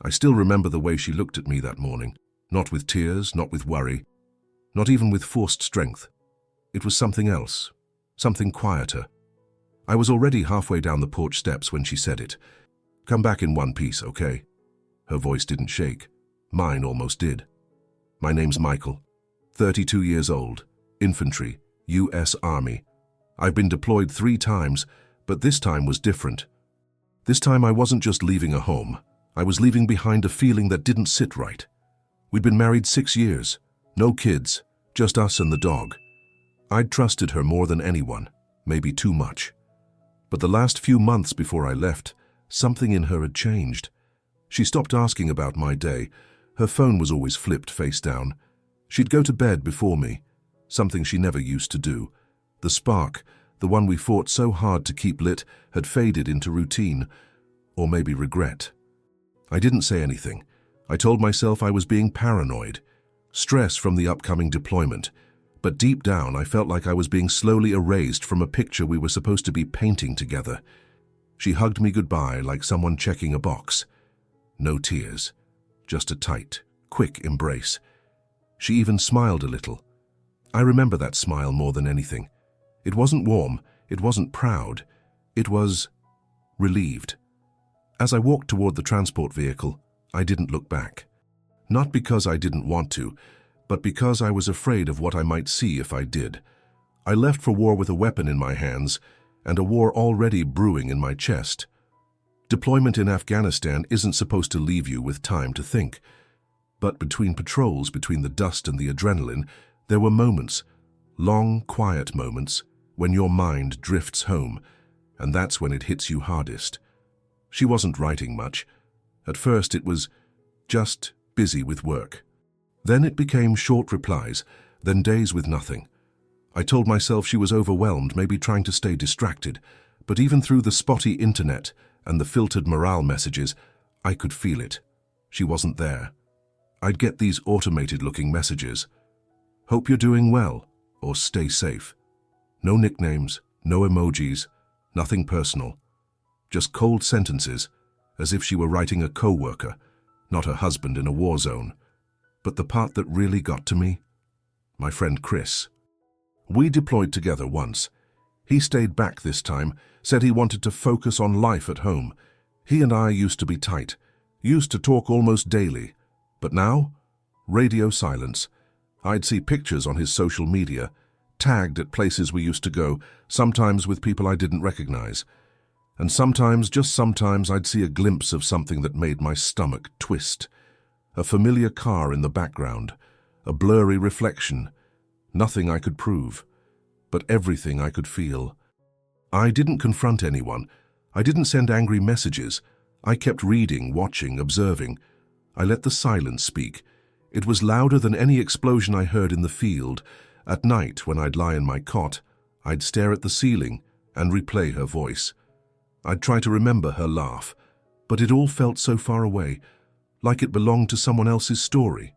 I still remember the way she looked at me that morning, not with tears, not with worry, not even with forced strength. It was something else, something quieter. I was already halfway down the porch steps when she said it. "Come back in one piece, okay?" Her voice didn't shake. Mine almost did. "My name's Michael, 32 years old, infantry, U.S. Army. I've been deployed 3 times, but this time was different. This time I wasn't just leaving a home. I was leaving behind a feeling that didn't sit right. We'd been married 6 years, no kids, just us and the dog. I'd trusted her more than anyone, maybe too much. But the last few months before I left, something in her had changed. She stopped asking about my day. Her phone was always flipped face down. She'd go to bed before me, something she never used to do. The spark, the one we fought so hard to keep lit, had faded into routine, or maybe regret. I didn't say anything. I told myself I was being paranoid, stress from the upcoming deployment. But deep down, I felt like I was being slowly erased from a picture we were supposed to be painting together. She hugged me goodbye like someone checking a box. No tears, just a tight, quick embrace. She even smiled a little. I remember that smile more than anything. It wasn't warm, it wasn't proud, it was relieved. As I walked toward the transport vehicle, I didn't look back. Not because I didn't want to, but because I was afraid of what I might see if I did. I left for war with a weapon in my hands and a war already brewing in my chest. Deployment in Afghanistan isn't supposed to leave you with time to think. But between patrols, between the dust and the adrenaline, there were moments, long, quiet moments, when your mind drifts home, and that's when it hits you hardest. She wasn't writing much. At first it was just busy with work. Then it became short replies, then days with nothing. I told myself she was overwhelmed, maybe trying to stay distracted, but even through the spotty internet and the filtered morale messages, I could feel it. She wasn't there. I'd get these automated-looking messages. "Hope you're doing well," or "Stay safe." No nicknames, no emojis, nothing personal. Just cold sentences, as if she were writing a co-worker, not a husband in a war zone. But the part that really got to me? My friend Chris. We deployed together once. He stayed back this time, said he wanted to focus on life at home. He and I used to be tight, used to talk almost daily. But now? Radio silence. I'd see pictures on his social media, tagged at places we used to go, sometimes with people I didn't recognize. And sometimes, just sometimes, I'd see a glimpse of something that made my stomach twist. A familiar car in the background, a blurry reflection. Nothing I could prove, but everything I could feel. I didn't confront anyone. I didn't send angry messages. I kept reading, watching, observing. I let the silence speak. It was louder than any explosion I heard in the field. At night, when I'd lie in my cot, I'd stare at the ceiling and replay her voice. I'd try to remember her laugh, but it all felt so far away, like it belonged to someone else's story.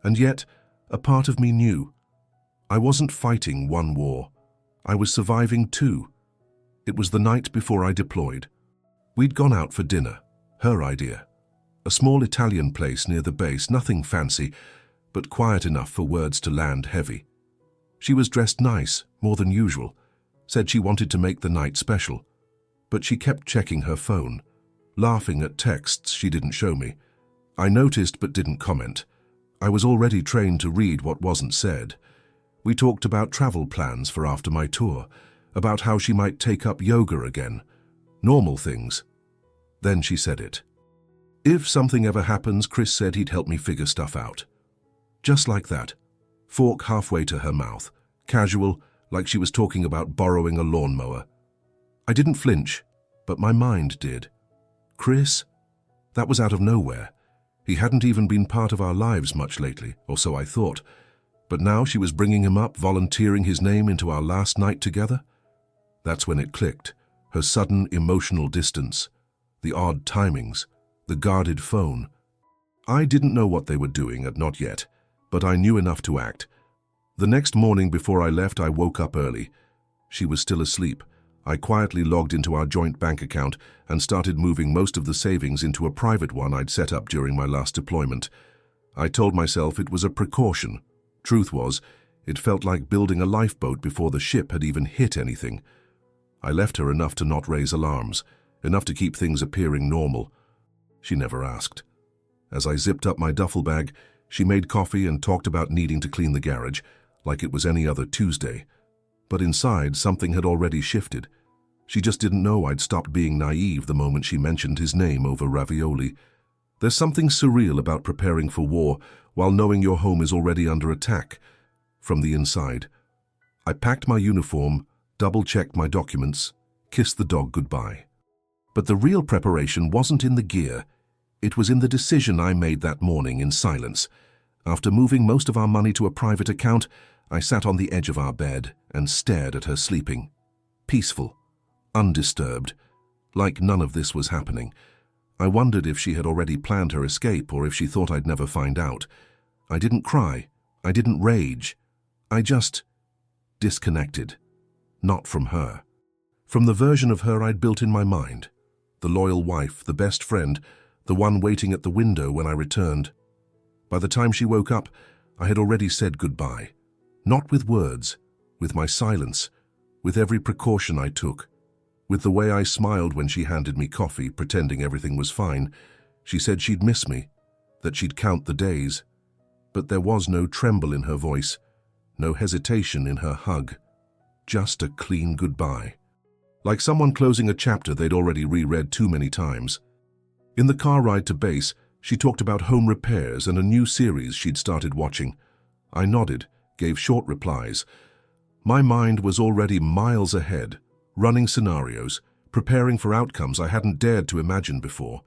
And yet, a part of me knew. I wasn't fighting one war. I was surviving 2. It was the night before I deployed. We'd gone out for dinner, her idea. A small Italian place near the base, nothing fancy, but quiet enough for words to land heavy. She was dressed nice, more than usual, said she wanted to make the night special. But she kept checking her phone, laughing at texts she didn't show me. I noticed but didn't comment. I was already trained to read what wasn't said. We talked about travel plans for after my tour, about how she might take up yoga again. Normal things. Then she said it. If something ever happens, Chris said he'd help me figure stuff out. Just like that. Fork halfway to her mouth. Casual, like she was talking about borrowing a lawnmower. I didn't flinch, but my mind did. Chris? That was out of nowhere. He hadn't even been part of our lives much lately, or so I thought. But now she was bringing him up, volunteering his name into our last night together. That's when it clicked. Her sudden emotional distance, the odd timings, the guarded phone. I didn't know what they were doing, not yet, but I knew enough to act. The next morning before I left, I woke up early. She was still asleep. I quietly logged into our joint bank account and started moving most of the savings into a private one I'd set up during my last deployment. I told myself it was a precaution. Truth was, it felt like building a lifeboat before the ship had even hit anything. I left her enough to not raise alarms, enough to keep things appearing normal. She never asked. As I zipped up my duffel bag, she made coffee and talked about needing to clean the garage, like it was any other Tuesday. But inside, something had already shifted. She just didn't know I'd stopped being naive the moment she mentioned his name over ravioli. There's something surreal about preparing for war while knowing your home is already under attack. From the inside, I packed my uniform, double-checked my documents, kissed the dog goodbye. But the real preparation wasn't in the gear. It was in the decision I made that morning in silence. After moving most of our money to a private account, I sat on the edge of our bed and stared at her sleeping. Peaceful, undisturbed, like none of this was happening. I wondered if she had already planned her escape or if she thought I'd never find out. I didn't cry. I didn't rage. I just disconnected. Not from her. From the version of her I'd built in my mind. The loyal wife, the best friend, the one waiting at the window when I returned. By the time she woke up, I had already said goodbye. Not with words, with my silence, with every precaution I took, with the way I smiled when she handed me coffee, pretending everything was fine. She said she'd miss me, that she'd count the days. But there was no tremble in her voice, no hesitation in her hug. Just a clean goodbye. Like someone closing a chapter they'd already reread too many times. In the car ride to base, she talked about home repairs and a new series she'd started watching. I nodded, gave short replies. My mind was already miles ahead, running scenarios, preparing for outcomes I hadn't dared to imagine before.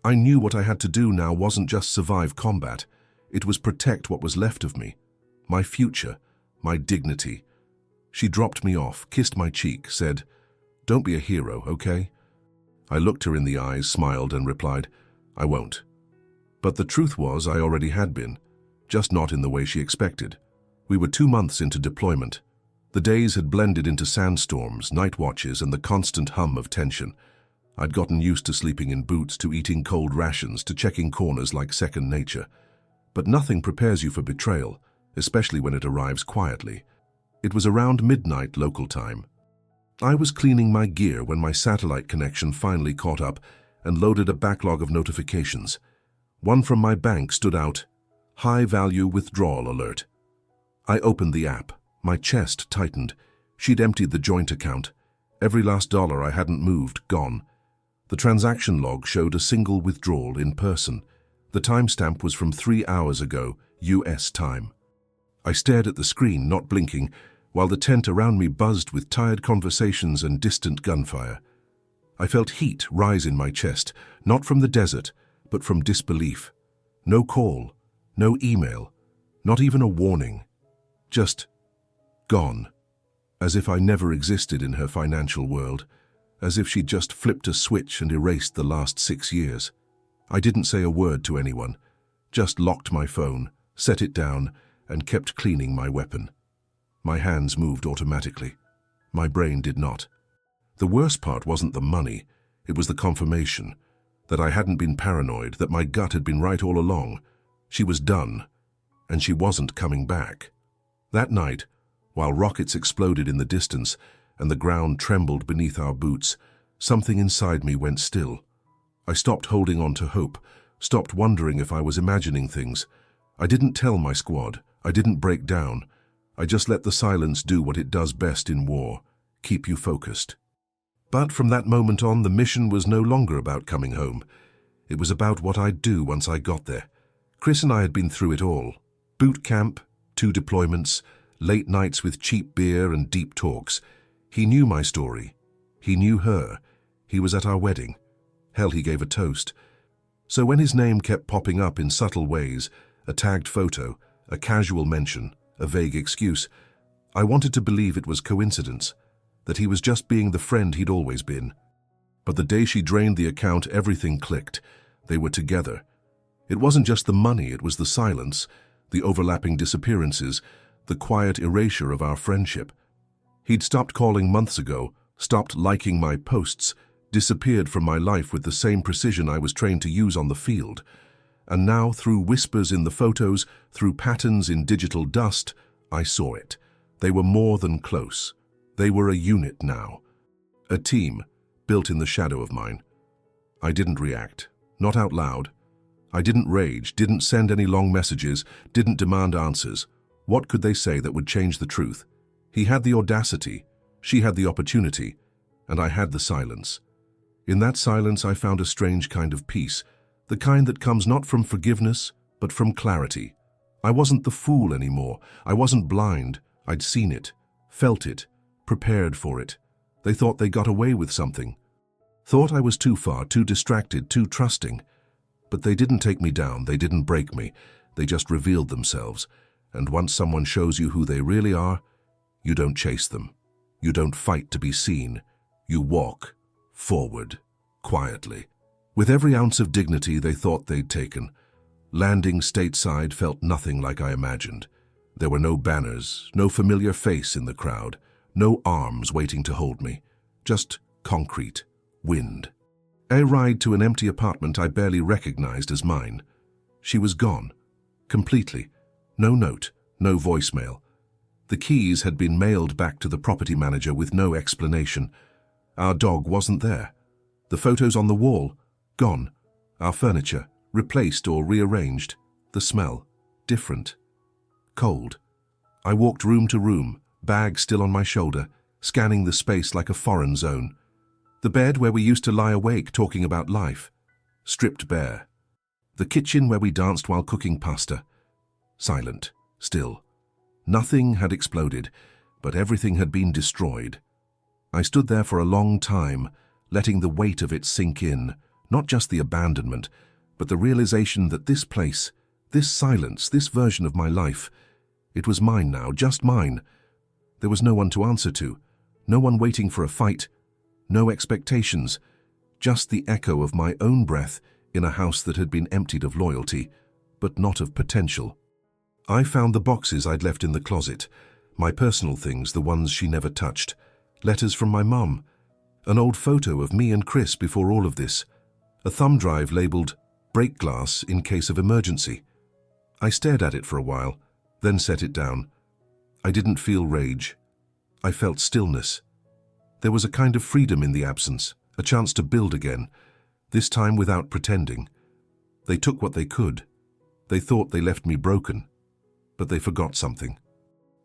I knew what I had to do now wasn't just survive combat. It was protect what was left of me, my future, my dignity. She dropped me off, kissed my cheek, said, "Don't be a hero, okay?" I looked her in the eyes, smiled, and replied, "I won't." But the truth was I already had been, just not in the way she expected. We were 2 months into deployment. The days had blended into sandstorms, night watches, and the constant hum of tension. I'd gotten used to sleeping in boots, to eating cold rations, to checking corners like second nature. But nothing prepares you for betrayal, especially when it arrives quietly. It was around midnight local time. I was cleaning my gear when my satellite connection finally caught up and loaded a backlog of notifications. One from my bank stood out, high-value withdrawal alert. I opened the app. My chest tightened. She'd emptied the joint account. Every last dollar I hadn't moved, gone. The transaction log showed a single withdrawal in person. The timestamp was from 3 hours ago, US time. I stared at the screen, not blinking, while the tent around me buzzed with tired conversations and distant gunfire. I felt heat rise in my chest, not from the desert, but from disbelief. No call, no email, not even a warning. Just gone. As if I never existed in her financial world, as if she'd just flipped a switch and erased the last 6 years. I didn't say a word to anyone, just locked my phone, set it down, and kept cleaning my weapon. My hands moved automatically. My brain did not. The worst part wasn't the money, it was the confirmation. That I hadn't been paranoid, that my gut had been right all along. She was done, and she wasn't coming back. That night, while rockets exploded in the distance and the ground trembled beneath our boots, something inside me went still. I stopped holding on to hope, stopped wondering if I was imagining things. I didn't tell my squad. I didn't break down. I just let the silence do what it does best in war, keep you focused. But from that moment on, the mission was no longer about coming home. It was about what I'd do once I got there. Chris and I had been through it all. Boot camp, 2 deployments, late nights with cheap beer and deep talks. He knew my story. He knew her. He was at our wedding. Hell, he gave a toast. So when his name kept popping up in subtle ways, a tagged photo, a casual mention, a vague excuse, I wanted to believe it was coincidence, that he was just being the friend he'd always been. But the day she drained the account, everything clicked. They were together. It wasn't just the money, it was the silence, the overlapping disappearances, the quiet erasure of our friendship. He'd stopped calling months ago, stopped liking my posts, disappeared from my life with the same precision I was trained to use on the field. And now, through whispers in the photos, through patterns in digital dust, I saw it. They were more than close. They were a unit now. A team, built in the shadow of mine. I didn't react, not out loud. I didn't rage, didn't send any long messages, didn't demand answers. What could they say that would change the truth? He had the audacity, she had the opportunity, and I had the silence. In that silence I found a strange kind of peace, the kind that comes not from forgiveness, but from clarity. I wasn't the fool anymore. I wasn't blind. I'd seen it, felt it, prepared for it. They thought they got away with something. Thought I was too far, too distracted, too trusting. But they didn't take me down, they didn't break me. They just revealed themselves. And once someone shows you who they really are, you don't chase them. You don't fight to be seen. You walk forward, quietly. With every ounce of dignity they thought they'd taken. Landing stateside felt nothing like I imagined. There were no banners, no familiar face in the crowd, no arms waiting to hold me. Just concrete, wind. A ride to an empty apartment I barely recognized as mine. She was gone, completely. No note, no voicemail. The keys had been mailed back to the property manager with no explanation. Our dog wasn't there. The photos on the wall, gone. Our furniture, replaced or rearranged. The smell, different. Cold. I walked room to room, bag still on my shoulder, scanning the space like a foreign zone. The bed where we used to lie awake talking about life, stripped bare. The kitchen where we danced while cooking pasta, silent, still. Nothing had exploded, but everything had been destroyed. I stood there for a long time, letting the weight of it sink in, not just the abandonment, but the realization that this place, this silence, this version of my life, it was mine now, just mine. There was no one to answer to, no one waiting for a fight, no expectations, just the echo of my own breath in a house that had been emptied of loyalty, but not of potential. I found the boxes I'd left in the closet, my personal things, the ones she never touched, letters from my mum, an old photo of me and Chris before all of this, a thumb drive labeled break glass in case of emergency. I stared at it for a while, then set it down. I didn't feel rage. I felt stillness. There was a kind of freedom in the absence, a chance to build again, this time without pretending. They took what they could. They thought they left me broken, but they forgot something.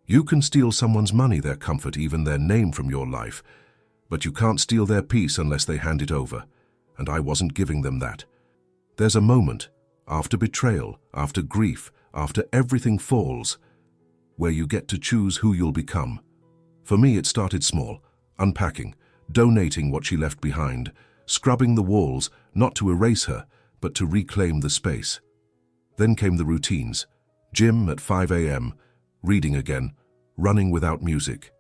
You can steal someone's money, their comfort, even their name from your life, but you can't steal their peace unless they hand it over, and I wasn't giving them that. There's a moment, after betrayal, after grief, after everything falls, where you get to choose who you'll become. For me, it started small, unpacking, donating what she left behind, scrubbing the walls, not to erase her, but to reclaim the space. Then came the routines. Gym at 5 a.m., reading again, running without music,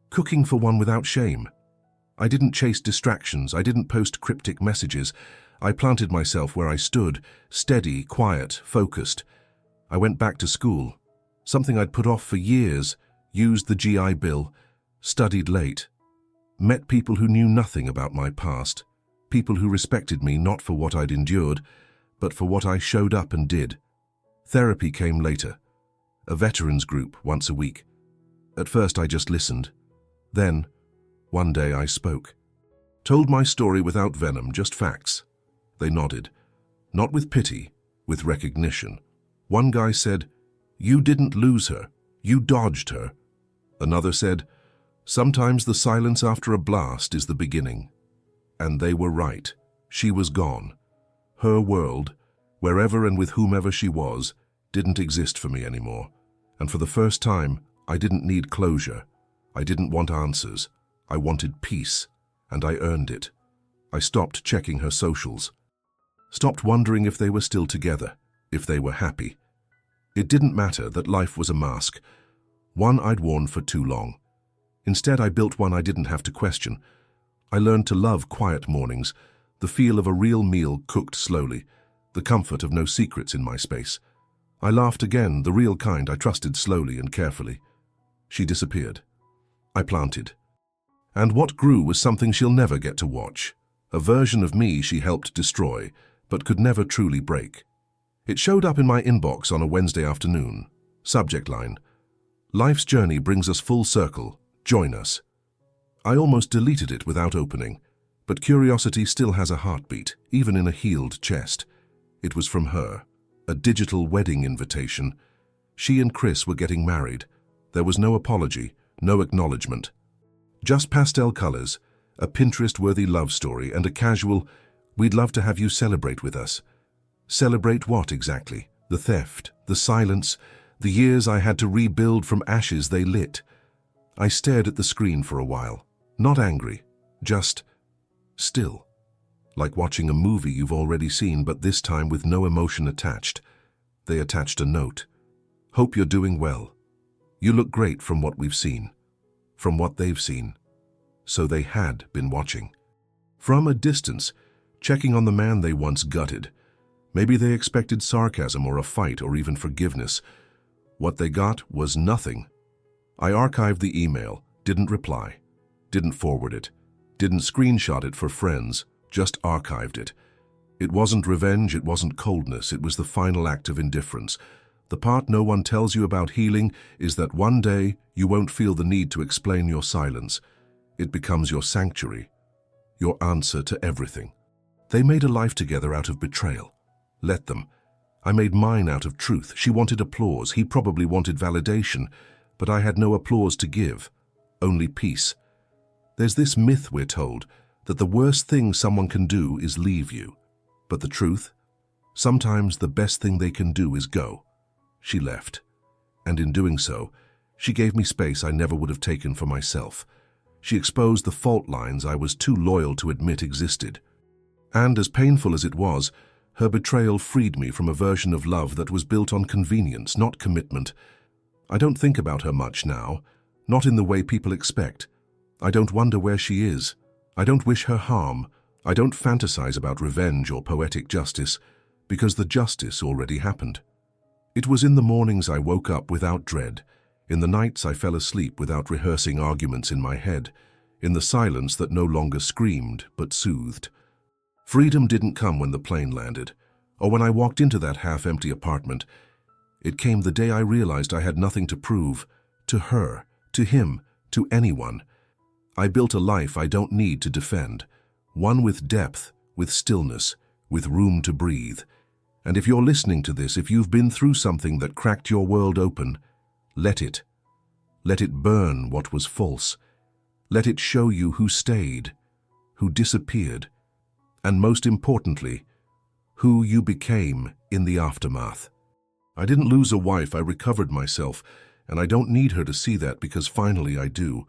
cooking for one without shame. I didn't chase distractions, I didn't post cryptic messages. I planted myself where I stood, steady, quiet, focused. I went back to school, something I'd put off for years, used the GI Bill, studied late, met people who knew nothing about my past, people who respected me not for what I'd endured, but for what I showed up and did. Therapy came later, a veterans group once a week. At first I just listened. Then, one day I spoke. Told my story without venom, just facts. They nodded. Not with pity, with recognition. One guy said, "You didn't lose her, you dodged her." Another said, "Sometimes the silence after a blast is the beginning." And they were right. She was gone. Her world, wherever and with whomever she was, didn't exist for me anymore. And for the first time, I didn't need closure. I didn't want answers. I wanted peace, and I earned it. I stopped checking her socials. Stopped wondering if they were still together, if they were happy. It didn't matter that life was a mask, one I'd worn for too long. Instead, I built one I didn't have to question. I learned to love quiet mornings, the feel of a real meal cooked slowly, the comfort of no secrets in my space. I laughed again, the real kind I trusted slowly and carefully. She disappeared. I planted. And what grew was something she'll never get to watch. A version of me she helped destroy, but could never truly break. It showed up in my inbox on a Wednesday afternoon. Subject line: "Life's journey brings us full circle. Join us." I almost deleted it without opening, but curiosity still has a heartbeat, even in a healed chest. It was from her. A digital wedding invitation. She and Chris were getting married. There was no apology, no acknowledgement. Just pastel colors, a Pinterest-worthy love story, and a casual, "We'd love to have you celebrate with us." Celebrate what exactly? The theft, the silence, the years I had to rebuild from ashes they lit. I stared at the screen for a while, not angry, just still. Like watching a movie you've already seen, but this time with no emotion attached. They attached a note. "Hope you're doing well. You look great from what we've seen." From what they've seen. So they had been watching. From a distance, checking on the man they once gutted. Maybe they expected sarcasm or a fight or even forgiveness. What they got was nothing. I archived the email, didn't reply, didn't forward it, didn't screenshot it for friends, just archived it. It wasn't revenge, it wasn't coldness, it was the final act of indifference. The part no one tells you about healing is that one day you won't feel the need to explain your silence. It becomes your sanctuary, your answer to everything. They made a life together out of betrayal. Let them. I made mine out of truth. She wanted applause, he probably wanted validation, but I had no applause to give, only peace. There's this myth we're told, that the worst thing someone can do is leave you. But the truth? Sometimes the best thing they can do is go. She left. And in doing so, she gave me space I never would have taken for myself. She exposed the fault lines I was too loyal to admit existed. And as painful as it was, her betrayal freed me from a version of love that was built on convenience, not commitment. I don't think about her much now, not in the way people expect. I don't wonder where she is. I don't wish her harm. I don't fantasize about revenge or poetic justice, because the justice already happened. It was in the mornings I woke up without dread, in the nights I fell asleep without rehearsing arguments in my head, in the silence that no longer screamed but soothed. Freedom didn't come when the plane landed, or when I walked into that half-empty apartment. It came the day I realized I had nothing to prove, to her, to him, to anyone. I built a life I don't need to defend, one with depth, with stillness, with room to breathe. And if you're listening to this, if you've been through something that cracked your world open, let it. Let it burn what was false. Let it show you who stayed, who disappeared, and most importantly, who you became in the aftermath. I didn't lose a wife, I recovered myself, and I don't need her to see that because finally I do.